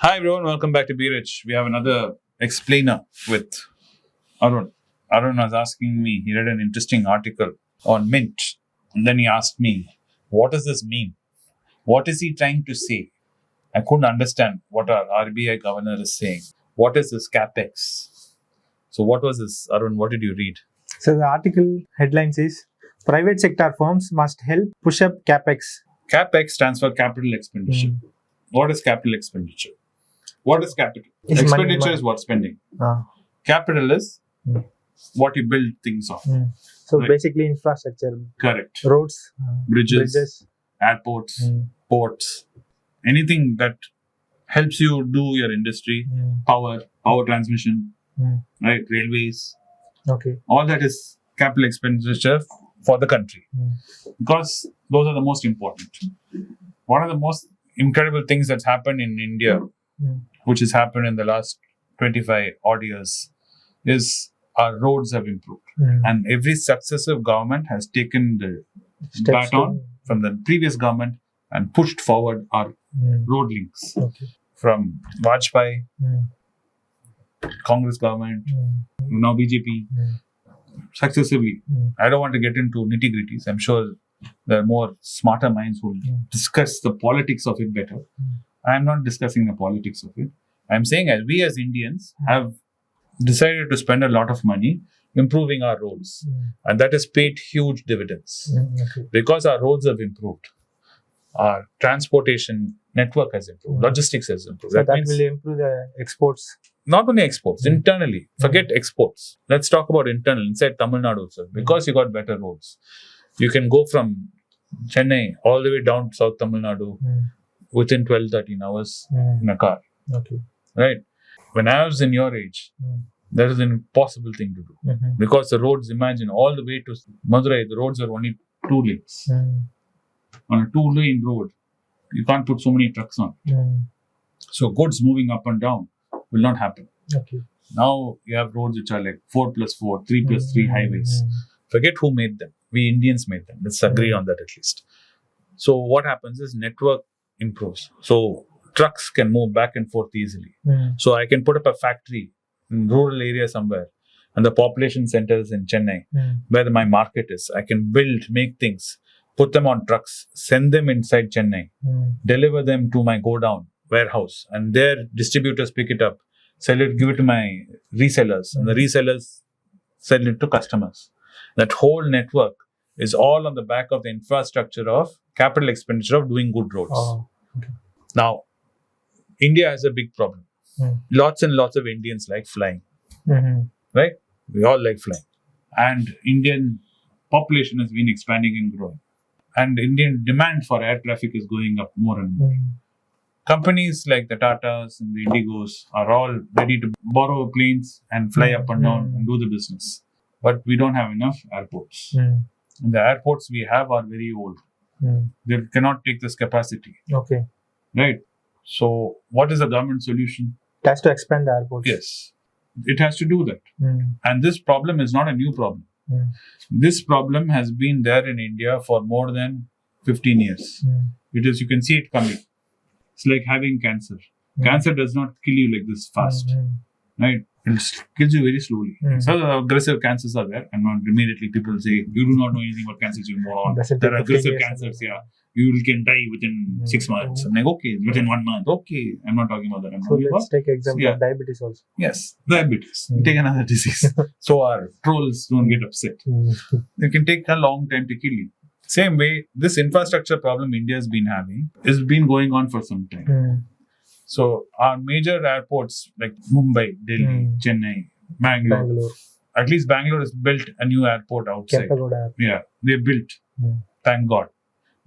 Hi everyone, welcome back to Be Rich. We have another explainer with Arun. Arun was asking me, he read an interesting article on Mint. And then he asked me, what does this mean? What is he trying to say? I couldn't understand what our RBI governor is saying. What is this Capex? So what was this, Arun? What did you read? So the article headline says, private sector firms must help push up Capex. Capex stands for capital expenditure. What is capital expenditure? What is capital? It's Expenditure money. is what spending. Ah. Capital is Mm. what you build things on. So Right. basically infrastructure, Correct. roads, Bridges, airports, ports, anything that helps you do your industry, power transmission, right? Railways, Okay. all that is capital expenditure for the country because those are the most important. One of the most incredible things that's happened in India, which has happened in the last 25 odd years, is our roads have improved. And every successive government has taken the Steps baton from the previous government and pushed forward our road links. Okay. From Vajpayee, Congress government, now BJP, successively. I don't want to get into nitty-gritties. I'm sure there are more smarter minds who will discuss the politics of it better. I'm not discussing the politics of it. I'm saying as we as Indians have decided to spend a lot of money improving our roads. And that has paid huge dividends. Okay. Because our roads have improved, our transportation network has improved, logistics has improved. So that means will improve the exports. not only exports, internally. Forget exports. Let's talk about internal, inside Tamil Nadu also. Because you got better roads. You can go from Chennai all the way down to South Tamil Nadu within 12-13 hours in a car. Okay. Right? When I was in your age, that is an impossible thing to do. Because the roads, imagine, all the way to Madurai, the roads are only 2 lanes. On a 2-lane road, you can't put so many trucks on. So goods moving up and down will not happen. Okay. Now you have roads which are like 4+4, 3+3 highways. Forget who made them. We Indians made them. Let's agree on that at least. So what happens is network improves. So trucks can move back and forth easily. So I can put up a factory in rural area somewhere and the population center is in Chennai where my market is. I can build, make things, put them on trucks, send them inside Chennai, deliver them to my godown, warehouse, and their distributors pick it up, sell it, give it to my resellers, and the resellers sell it to customers. That whole network is all on the back of the infrastructure of capital expenditure of doing good roads. Oh, okay. Now, India has a big problem. Lots and lots of Indians like flying, right? We all like flying. And Indian population has been expanding and growing. And Indian demand for air traffic is going up more and more. Companies like the Tatas and the Indigos are all ready to borrow planes and fly up and down and do the business. But we don't have enough airports. And the airports we have are very old. They cannot take this capacity. Okay. Right? So what is the government solution? It has to expand the airports. Yes. It has to do that. And this problem is not a new problem. This problem has been there in India for more than 15 years. It is, you can see it coming. It's like having cancer. Cancer does not kill you like this fast. Right? It kills you very slowly. So aggressive cancers are there. And not immediately people say, you do not know anything about cancers, you know all. There are aggressive cancers, you can die within 6 months. I'm like, okay, within 1 month. Okay, I'm not talking about that. I'm So talking let's about take example of diabetes also. yes, diabetes. Take another disease. So our trolls don't get upset. It can take a long time to kill you. Same way, this infrastructure problem India has been having has been going on for some time. So our major airports like Mumbai, Delhi, Chennai, Bangalore. At least Bangalore has built a new airport outside. Yeah, they built. Thank God.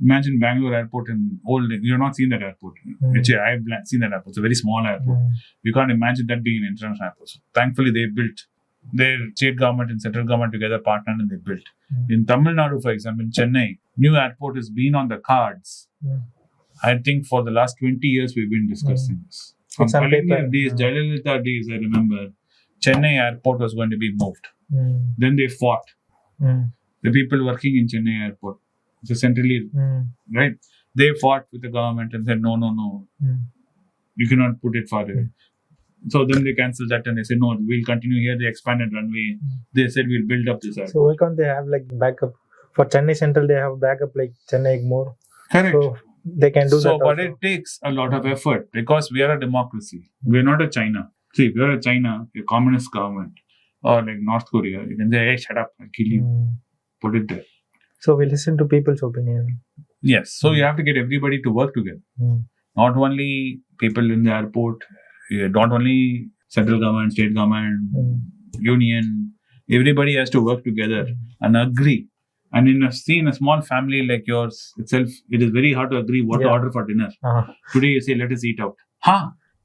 Imagine Bangalore airport in old. You've not seen that airport. Actually, I've seen that airport. It's a very small airport. You can't imagine that being an international airport. So thankfully, they built. Their state government and central government together partnered and they built. In Tamil Nadu, for example, in Chennai, new airport has been on the cards. I think for the last 20 years, we've been discussing this. From Kalinganagar days, Jayalalitha days, I remember, Chennai airport was going to be moved. Then they fought. The people working in Chennai airport, so centrally, right? They fought with the government and said, no. You cannot put it far away. So then they cancel that and they say, no, we'll continue here. They expanded runway. They said, we'll build up this airport. So why can't they have like backup? For Chennai Central, they have backup like Chennai Egmore. Correct. So they can do that. So, but also. it takes a lot of effort because we are a democracy. We are not a China. See, if you are a China, a communist government, or like North Korea, you can say, hey, shut up, I'll kill you. Put it there. So we listen to people's opinion. Yes. So you have to get everybody to work together. Not only people in the airport, not only central government, state government, union. Everybody has to work together and agree. And in a small family like yours itself, it is very hard to agree what to order for dinner. Today you say, let us eat out.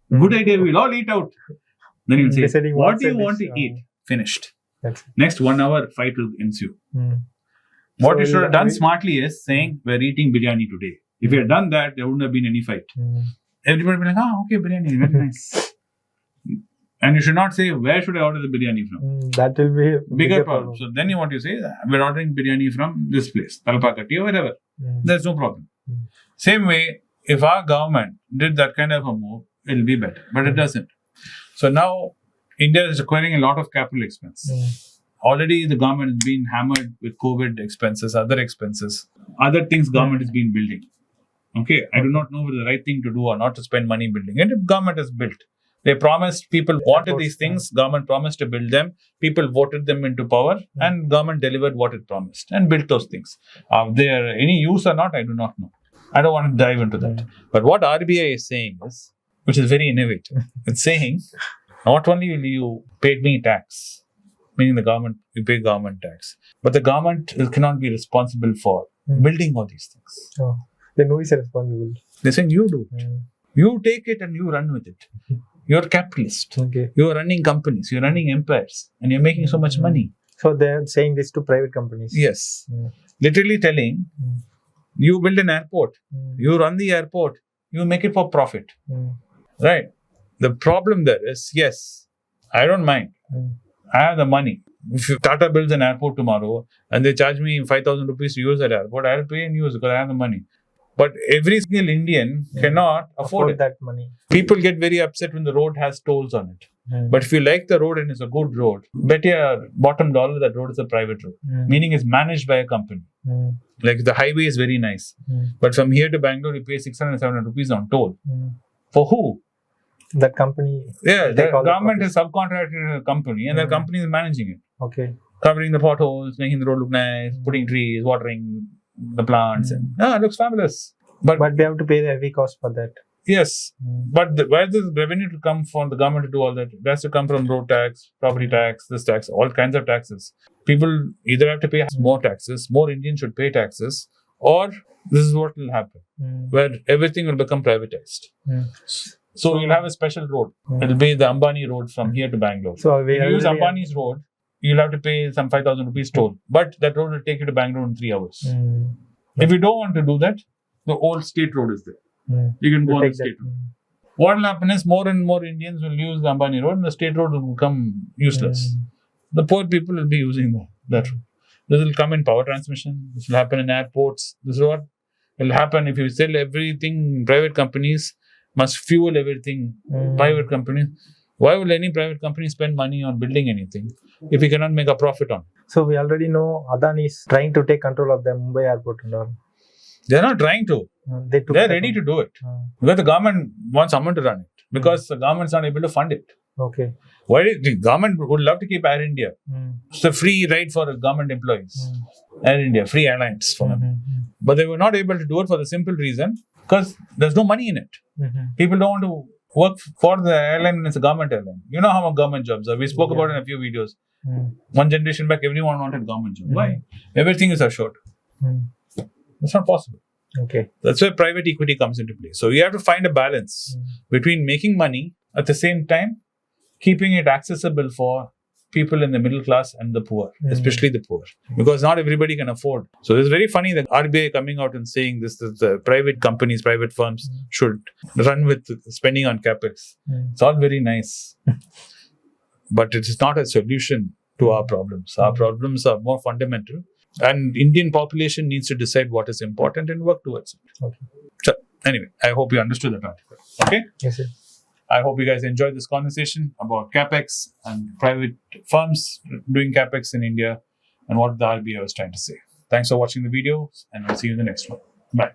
Good idea, we'll all eat out. Then you say, what do you want to eat? Finished. Next 1 hour, fight will ensue. What you should have done smartly is saying, we're eating biryani today. If you had done that, there wouldn't have been any fight. Everybody would be like, okay, biryani, very nice. And you should not say, where should I order the biryani from? That will be a bigger problem. So then what you say, we're ordering biryani from this place, Talpakati or wherever. There's no problem. Same way, if our government did that kind of a move, it'll be better. But it doesn't. So now, India is requiring a lot of capital expense. Already the government has been hammered with COVID expenses, other expenses, other things government has been building. Okay, I do not know whether the right thing to do or not to spend money building. And the government has built. They promised, people wanted these things, government promised to build them, people voted them into power, and government delivered what it promised and built those things. Are they any use or not? I do not know. I don't want to dive into that. But what RBI is saying is, which is very innovative, it's saying, not only will you pay me tax, meaning the government, you pay government tax, but the government cannot be responsible for building all these things. Then who is responsible? They're saying you do it. You take it and you run with it. You're a capitalist. You're running companies. You're running empires. And you're making so much money. So they're saying this to private companies? Yes. Literally telling, you build an airport. You run the airport. You make it for profit. Right? The problem there is, yes, I don't mind. I have the money. If Tata builds an airport tomorrow and they charge me 5,000 rupees to use that airport, I'll pay and use because I have the money. But every single Indian cannot afford that money. People get very upset when the road has tolls on it. But if you like the road and it's a good road, bet your bottom dollar that road is a private road. Meaning it's managed by a company. Like the highway is very nice. But from here to Bangalore, you pay 600-700 rupees on toll. For who? That company. Yeah, the government is subcontracted a company and that company is managing it. Okay. Covering the potholes, making the road look nice, putting trees, watering the plants. And, it looks fabulous. But we have to pay the heavy cost for that. Yes. But where does the revenue to come from the government to do all that? It has to come from road tax, property tax, this tax, all kinds of taxes. People either have to pay more taxes, more Indians should pay taxes, or this is what will happen, where everything will become privatized. So you'll have a special road. It'll be the Ambani road from here to Bangalore. So if you use Ambani's road, you'll have to pay some 5,000 rupees toll. But that road will take you to Bangalore in 3 hours. If you don't want to do that, the old state road is there. You can go on the state road. What will happen is more and more Indians will use the Ambani road and the state road will become useless. The poor people will be using that road. This will come in power transmission. This will happen in airports. This is what will happen if you sell everything. Private companies must fuel everything. Private companies. Why will any private company spend money on building anything if we cannot make a profit on it? So we already know Adani is trying to take control of the Mumbai airport and all. They're not trying to. They're ready to do it. Because the government wants someone to run it. Because the government's not able to fund it. Okay. Why the government would love to keep Air India. It's a free ride for government employees. Air India, free airlines for them. But they were not able to do it for the simple reason because there's no money in it. People don't want to work for the airline and it's a government airline. You know how government jobs are. We spoke about it in a few videos. One generation back, everyone wanted government job. Why? Everything is assured. That's not possible. Okay. That's where private equity comes into play. So you have to find a balance between making money at the same time keeping it accessible for people in the middle class and the poor, especially the poor, because not everybody can afford. So it's very funny that RBI coming out and saying this, that the private companies, private firms should run with spending on Capex. It's all very nice, but it is not a solution to our problems. Our problems are more fundamental, and Indian population needs to decide what is important and work towards it. Okay. So anyway, I hope you understood that article. Okay? Yes, sir. I hope you guys enjoyed this conversation about Capex and private firms doing Capex in India and what the RBI was trying to say. Thanks for watching the video, and I'll see you in the next one. Bye.